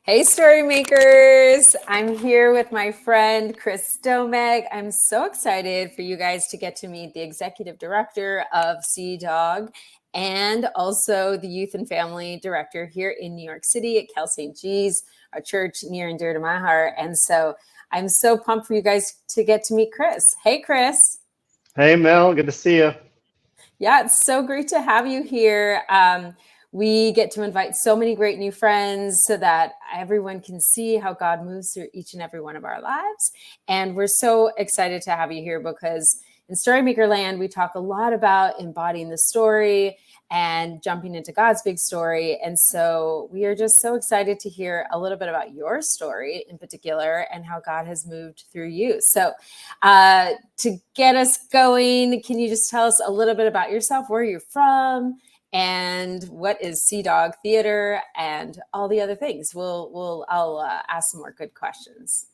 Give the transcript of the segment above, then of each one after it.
Hey, StoryMakers! I'm here with my friend, Chris Domig. I'm so excited for you guys to get to meet the executive director of CDOG and also the youth and family director here in New York City at Cal St. G's, a church near and dear to my heart. And so I'm so pumped for you guys to get to meet Chris. Hey, Chris. Hey, Mel. Good to see you. Yeah, it's so great to have you here. We get to invite so many great new friends so that everyone can see how God moves through each and every one of our lives. And we're so excited to have you here because in Storymaker Land, we talk a lot about embodying the story and jumping into God's big story. And so we are just so excited to hear a little bit about your story in particular and how God has moved through you. So to get us going, can you just tell us a little bit about yourself, where you're from, and what is CDOG Theater and all the other things? I'll ask some more good questions.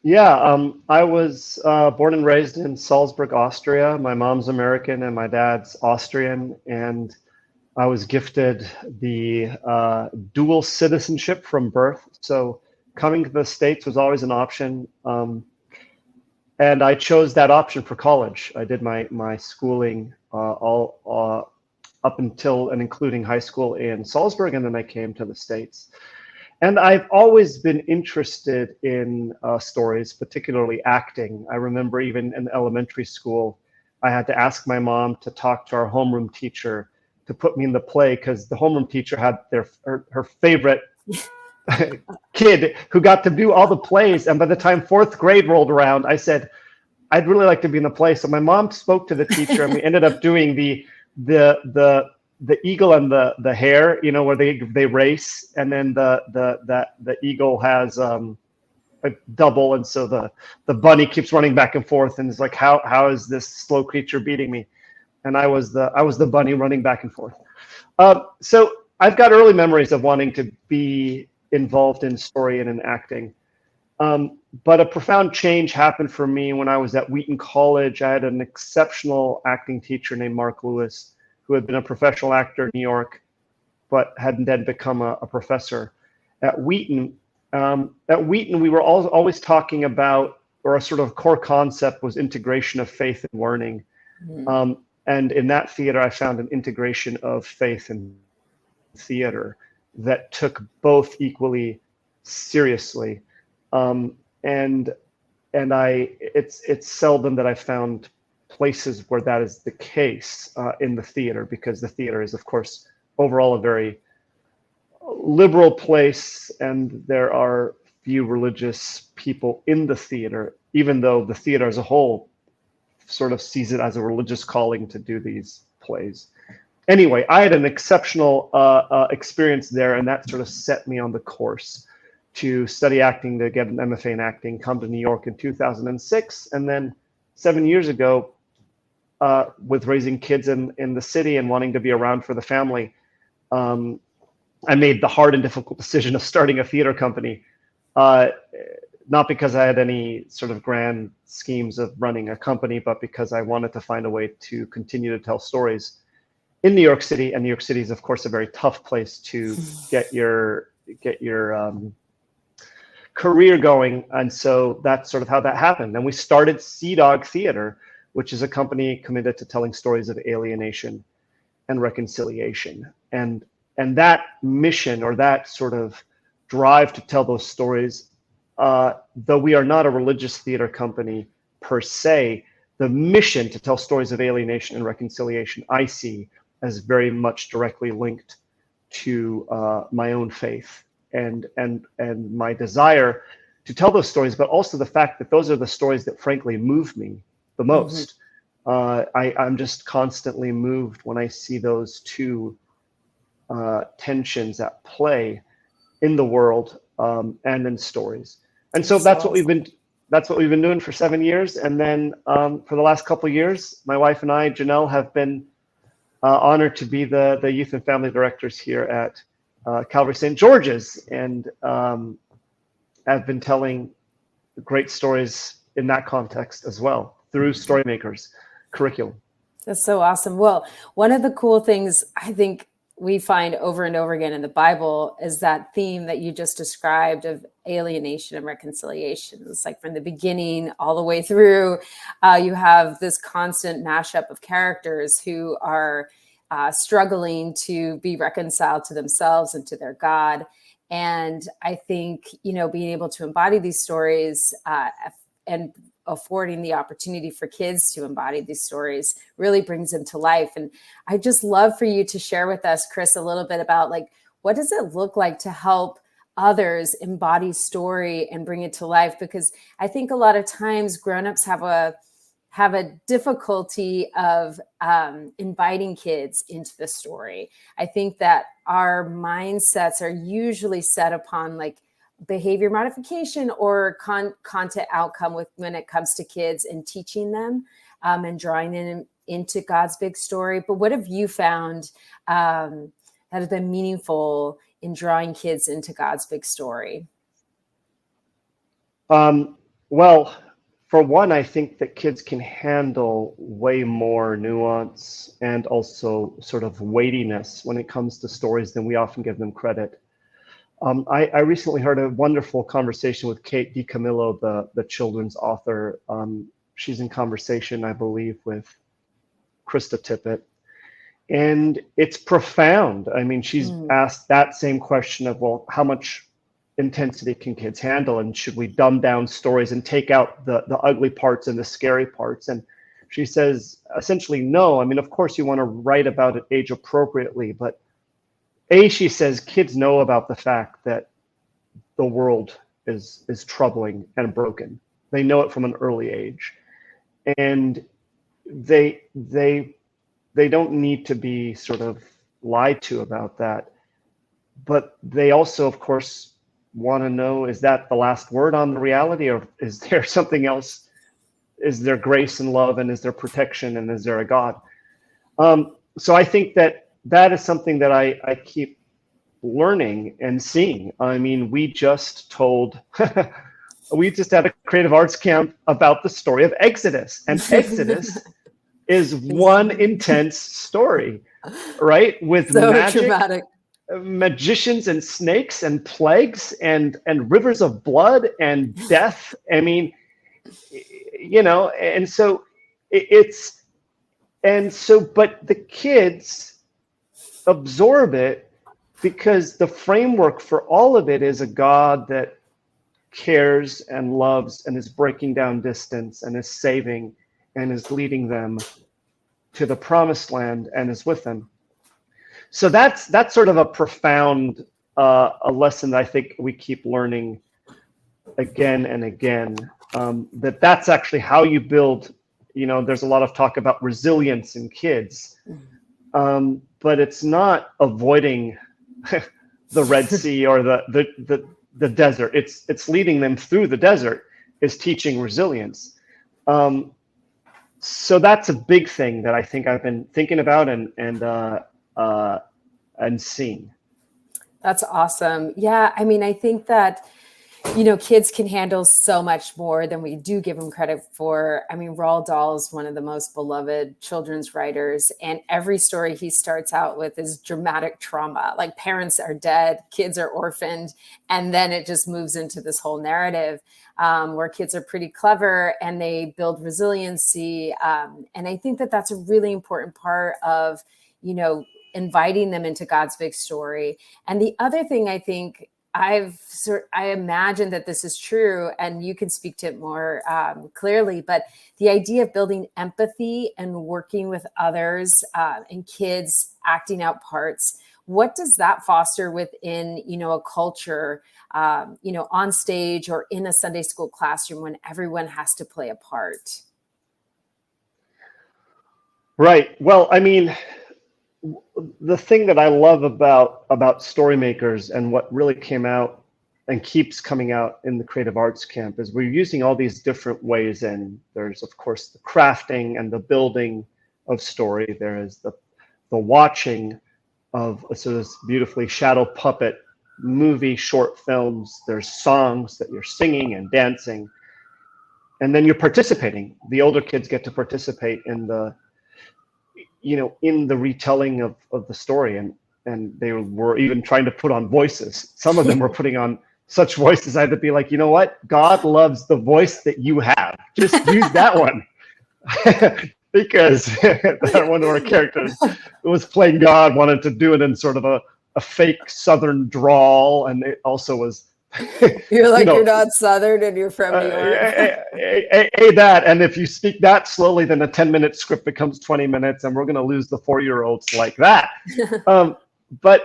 Yeah, I was born and raised in Salzburg, Austria. My mom's American and my dad's Austrian, and I was gifted the dual citizenship from birth. So coming to the States was always an option, and I chose that option for college. I did my schooling all up until and including high school in Salzburg, and then I came to the States. And I've always been interested in stories, particularly acting. I remember even in elementary school, I had to ask my mom to talk to our homeroom teacher to put me in the play because the homeroom teacher had her favorite kid who got to do all the plays. And by the time fourth grade rolled around, I said, I'd really like to be in the play. So my mom spoke to the teacher, and we ended up doing the eagle and the hare, where they race, and then the eagle has a double, and so the bunny keeps running back and forth, and it's like, how is this slow creature beating me? And I was the bunny running back and forth. So I've got early memories of wanting to be involved in story and in acting. But a profound change happened for me when I was at Wheaton College. I had an exceptional acting teacher named Mark Lewis, who had been a professional actor in New York, but hadn't then become a professor at Wheaton. We were always talking about, or a sort of core concept was integration of faith and learning. Mm-hmm. And in that theater, I found an integration of faith and theater that took both equally seriously. It's seldom that I found places where that is the case in the theater, because the theater is, of course, overall a very liberal place, and there are few religious people in the theater, even though the theater as a whole sort of sees it as a religious calling to do these plays. Anyway, I had an exceptional experience there, and that sort of set me on the course to study acting, to get an MFA in acting, come to New York in 2006. And then 7 years ago, with raising kids in the city and wanting to be around for the family, I made the hard and difficult decision of starting a theater company. Not because I had any sort of grand schemes of running a company, but because I wanted to find a way to continue to tell stories in New York City. And New York City is, of course, a very tough place to get your career going. And so that's sort of how that happened. And we started CDOG Theater, which is a company committed to telling stories of alienation and reconciliation. And that mission, or that sort of drive to tell those stories, though we are not a religious theater company per se, the mission to tell stories of alienation and reconciliation I see as very much directly linked to my own faith and my desire to tell those stories, but also the fact that those are the stories that frankly move me the most. Mm-hmm. I'm just constantly moved when I see those two tensions at play in the world and in stories. And so that's what we've been doing for 7 years. And then for the last couple of years, my wife and I, Janelle, have been honored to be the youth and family directors here at Calvary St. George's, and I've been telling great stories in that context as well through StoryMakers curriculum. That's so awesome. Well, one of the cool things I think we find over and over again in the Bible is that theme that you just described of alienation and reconciliation. It's like from the beginning all the way through, you have this constant mashup of characters who are struggling to be reconciled to themselves and to their God. And I think, being able to embody these stories and affording the opportunity for kids to embody these stories really brings them to life. And I just love for you to share with us, Chris, a little bit about like, what does it look like to help others embody story and bring it to life? Because I think a lot of times grownups have a difficulty of inviting kids into the story. I think that our mindsets are usually set upon like behavior modification or content outcome when it comes to kids and teaching them and drawing them into God's big story. But what have you found that has been meaningful in drawing kids into God's big story? Well, for one, I think that kids can handle way more nuance and also sort of weightiness when it comes to stories than we often give them credit. I recently heard a wonderful conversation with Kate DiCamillo, the children's author. She's in conversation, I believe, with Krista Tippett. And it's profound. I mean, she's asked that same question of, well, how much intensity can kids handle? And should we dumb down stories and take out the ugly parts and the scary parts? And she says, essentially, no. I mean, of course, you want to write about it age appropriately, but she says kids know about the fact that the world is troubling and broken. They know it from an early age, and they don't need to be sort of lied to about that. But they also, of course, want to know, is that the last word on the reality, or is there something else? Is there grace and love, and is there protection, and is there a God? So I think that is something that I keep learning and seeing. I mean, we just had a creative arts camp about the story of Exodus, and Exodus is one intense story, right? With so magic, dramatic. Magicians and snakes and plagues and rivers of blood and death. I mean, and so but the kids absorb it because the framework for all of it is a God that cares and loves and is breaking down distance and is saving and is leading them to the promised land and is with them. So that's sort of a profound a lesson that I think we keep learning again and again, that's actually how you build. There's a lot of talk about resilience in kids, but it's not avoiding the Red Sea or the desert. It's leading them through the desert, is teaching resilience. So that's a big thing that I think I've been thinking about and seeing. That's awesome. Yeah, I mean, I think that kids can handle so much more than we do give them credit for. I mean, Roald Dahl is one of the most beloved children's writers, and every story he starts out with is dramatic trauma. Like parents are dead, kids are orphaned, and then it just moves into this whole narrative where kids are pretty clever and they build resiliency. And I think that that's a really important part of, inviting them into God's big story. And the other thing I think I imagine that this is true, and you can speak to it more clearly, but the idea of building empathy and working with others and kids acting out parts, what does that foster within, a culture, on stage or in a Sunday school classroom when everyone has to play a part? Right. Well, I mean, the thing that I love about StoryMakers and what really came out and keeps coming out in the Creative Arts Camp is we're using all these different ways in. There's, of course, the crafting and the building of story. There is the watching of sort of beautifully shadow puppet movie short films. There's songs that you're singing and dancing. And then you're participating. The older kids get to participate in the retelling of the story. And and they were even trying to put on voices. Some of them were putting on such voices. I had to be like, you know what? God loves the voice that you have. Just use that one. Because one of our characters who was playing God wanted to do it in sort of a fake Southern drawl, and it also was. You're like, you're not Southern and you're from New York. That, and if you speak that slowly, then a 10-minute script becomes 20 minutes, and we're going to lose the 4-year-olds like that. But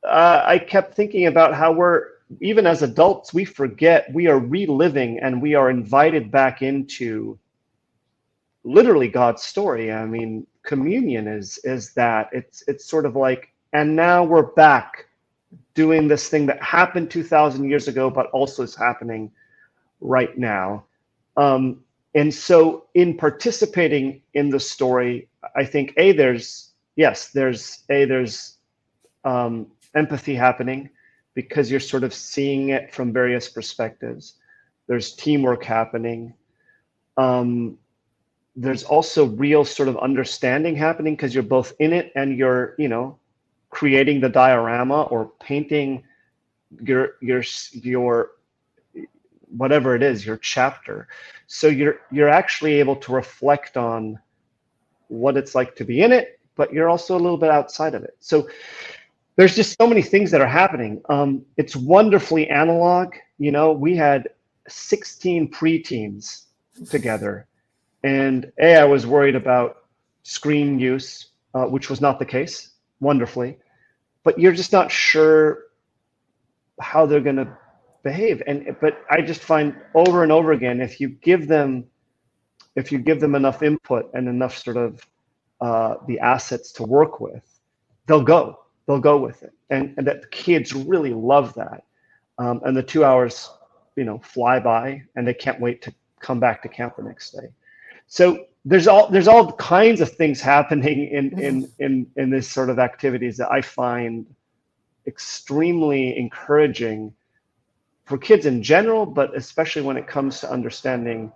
I kept thinking about how even as adults, we forget we are reliving and we are invited back into literally God's story. I mean, communion is that. It's sort of like, and now we're back doing this thing that happened 2,000 years ago, but also is happening right now. And so in participating in the story, I think there's empathy happening, because you're sort of seeing it from various perspectives. There's teamwork happening. There's also real sort of understanding happening, because you're both in it and you're, creating the diorama or painting your whatever it is, your chapter. So you're actually able to reflect on what it's like to be in it, but you're also a little bit outside of it. So there's just so many things that are happening. It's wonderfully analog. We had 16 preteens together, and I was worried about screen use, which was not the case, wonderfully, but you're just not sure how they're going to behave. But I just find over and over again, if you give them enough input and enough sort of the assets to work with, they'll go with it, and that the kids really love that, and the 2 hours fly by, and they can't wait to come back to camp the next day. So there's all kinds of things happening in this sort of activities that I find extremely encouraging for kids in general, but especially when it comes to understanding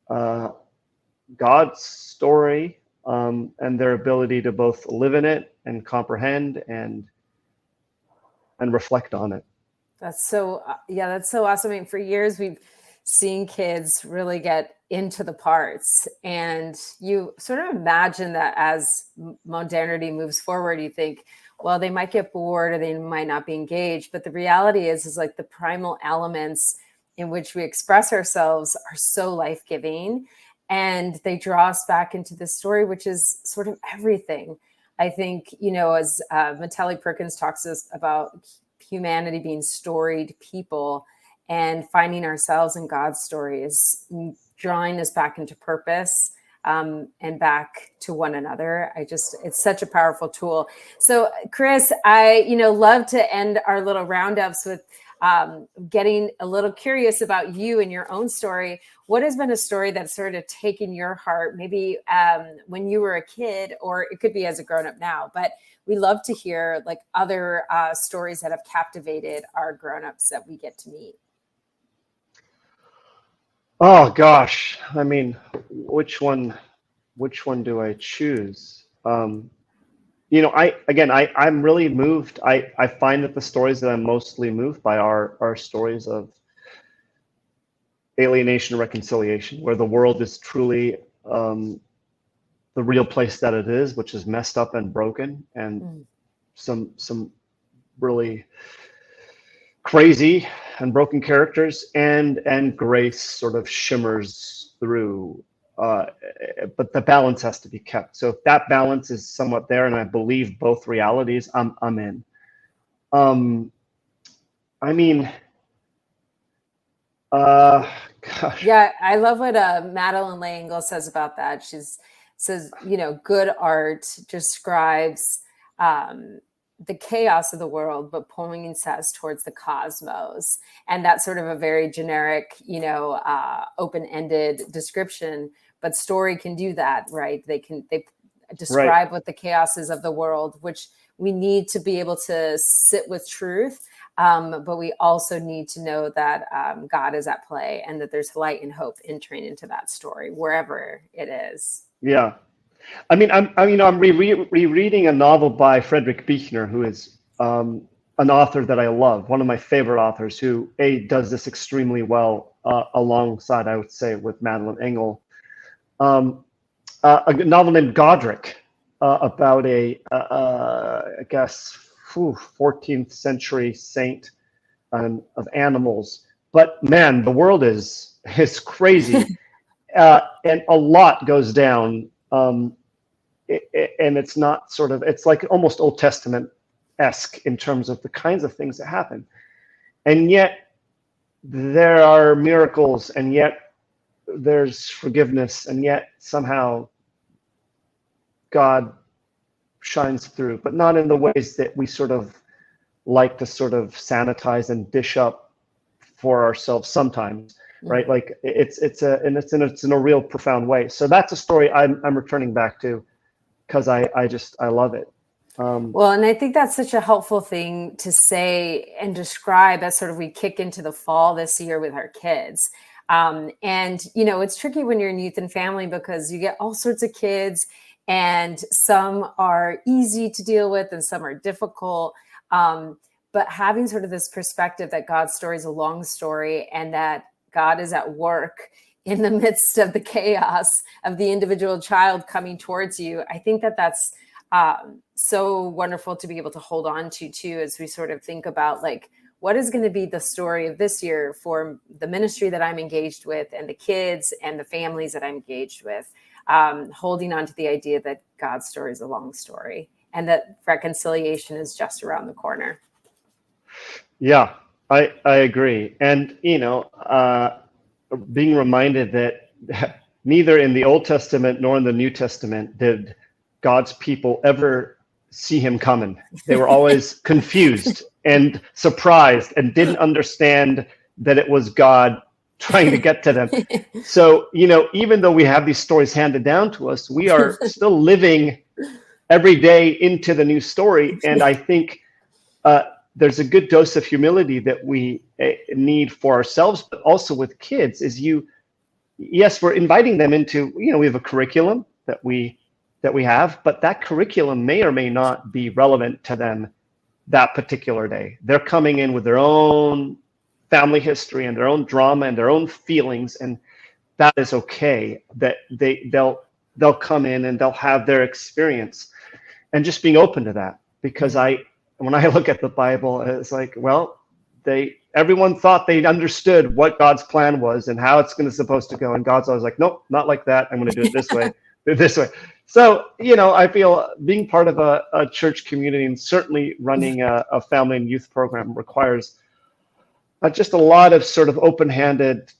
God's story, and their ability to both live in it and comprehend and reflect on it. That's so awesome. I mean, for years we've seen kids really get into the parts, and you sort of imagine that as modernity moves forward, you think, well, they might get bored or they might not be engaged. But the reality is like the primal elements in which we express ourselves are so life-giving, and they draw us back into the story, which is sort of everything. I think, as Mattelli Perkins talks to us about humanity being storied people, and finding ourselves in God's story is drawing us back into purpose, and back to one another. It's such a powerful tool. So Chris, I, love to end our little roundups with getting a little curious about you and your own story. What has been a story that's sort of taken your heart, maybe when you were a kid, or it could be as a grown-up now, but we love to hear like other stories that have captivated our grown-ups that we get to meet. Oh gosh, I mean, which one do I choose? I'm really moved. I find that the stories that I'm mostly moved by are stories of alienation and reconciliation, where the world is truly the real place that it is, which is messed up and broken, and some really crazy and broken characters, and grace sort of shimmers through, but the balance has to be kept. So if that balance is somewhat there, and I believe both realities, I'm in. I mean, gosh. Yeah, I love what Madeline Langle says about that. She says, good art describes the chaos of the world, but points us towards the cosmos. And that's sort of a very generic, open-ended description, but story can do that, right? They describe what the chaos is of the world, which we need to be able to sit with truth. But we also need to know that God is at play, and that there's light and hope entering into that story, wherever it is. Yeah. I mean, I'm rereading a novel by Friedrich Buechner, who is an author that I love, one of my favorite authors, who does this extremely well, alongside, I would say, with Madeleine Engel. A novel named Godric, about I guess, 14th century saint of animals. But man, the world is crazy, and a lot goes down. And it's not sort of, it's like almost Old Testament-esque in terms of the kinds of things that happen. And yet there are miracles, and yet there's forgiveness, and yet somehow God shines through, but not in the ways that we sort of like to sort of sanitize and dish up for ourselves sometimes, right? Like it's in a real profound way. So that's a story I'm returning back to, because I love it. Well, and I think that's such a helpful thing to say and describe as sort of we kick into the fall this year with our kids. And, you know, it's tricky when you're in youth and family because you get all sorts of kids, and some are easy to deal with and some are difficult. But having sort of this perspective that God's story is a long story, and that God is at work in the midst of the chaos of the individual child coming towards you, I think that that's so wonderful to be able to hold on to too, as we sort of think about like, what is going to be the story of this year for the ministry that I'm engaged with, and the kids and the families that I'm engaged with, holding on to the idea that God's story is a long story, and that reconciliation is just around the corner. Yeah, I agree. And, you know, being reminded that neither in the Old Testament nor in the New Testament did God's people ever see him coming. They were always confused and surprised and didn't understand that it was God trying to get to them. So, you know, even though we have these stories handed down to us, we are still living every day into the new story. And I think there's a good dose of humility that we need for ourselves, but also with kids. Yes, we're inviting them into, you know, we have a curriculum that we have, but that curriculum may or may not be relevant to them that particular day. They're coming in with their own family history and their own drama and their own feelings, and that is okay. That they'll come in and they'll have their experience, and just being open to that. Because when I look at the Bible, it's like, well, everyone thought they understood what God's plan was and how it's supposed to go, and God's always like, nope, not like that. I'm going to do it this way, do it this way. So, you know, I feel being part of a church community, and certainly running a family and youth program, requires just a lot of sort of open-handed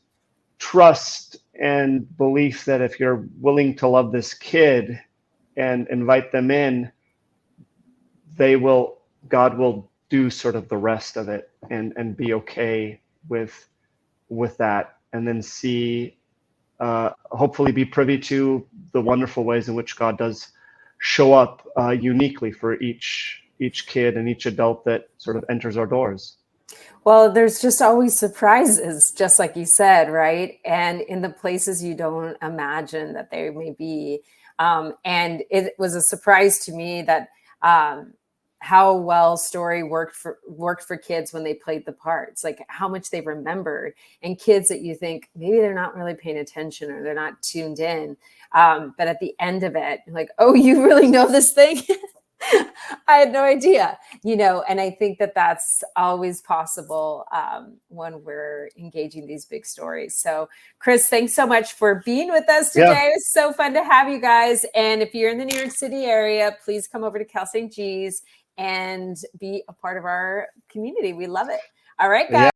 trust and belief that if you're willing to love this kid and invite them in, God will do sort of the rest of it, and be okay with that, and then see, hopefully be privy to the wonderful ways in which God does show up uniquely for each kid and each adult that sort of enters our doors. Well, there's just always surprises, just like you said, right? And in the places you don't imagine that they may be. And it was a surprise to me that how well story worked for kids when they played the parts, like how much they remembered, and kids that you think maybe they're not really paying attention or they're not tuned in. But at the end of it, like, oh, you really know this thing? I had no idea, you know, and I think that that's always possible when we're engaging these big stories. So, Chris, thanks so much for being with us today. Yeah. It was so fun to have you guys. And if you're in the New York City area, please come over to Cal St. G's and be a part of our community. We love it. All right, guys. Yeah.